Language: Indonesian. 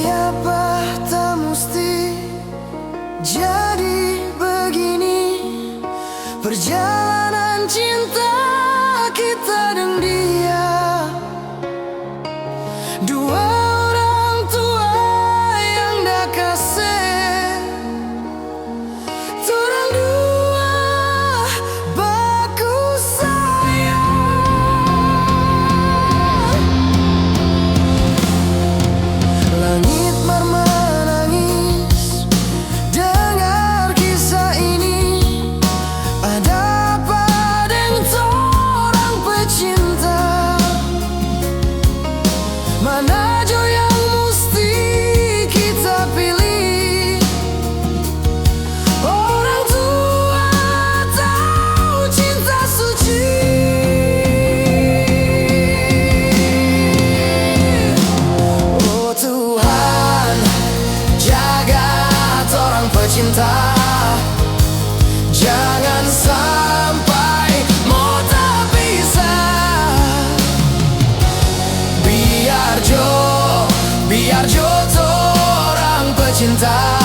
Apa tak mesti jadi begini perjalanan cinta kita dan dia. Dua orang tua yang dah kasih torang dua baku sayang. Langit menangis dengar kisah ini. Ada apa dengan torang pecinta? Mana jo yang mesti kita pilih? Orang tua tahu cinta suci. Oh Tuhan, jaga torang pecinta, jangan sampai mau terpisah. Biar jo torang pecinta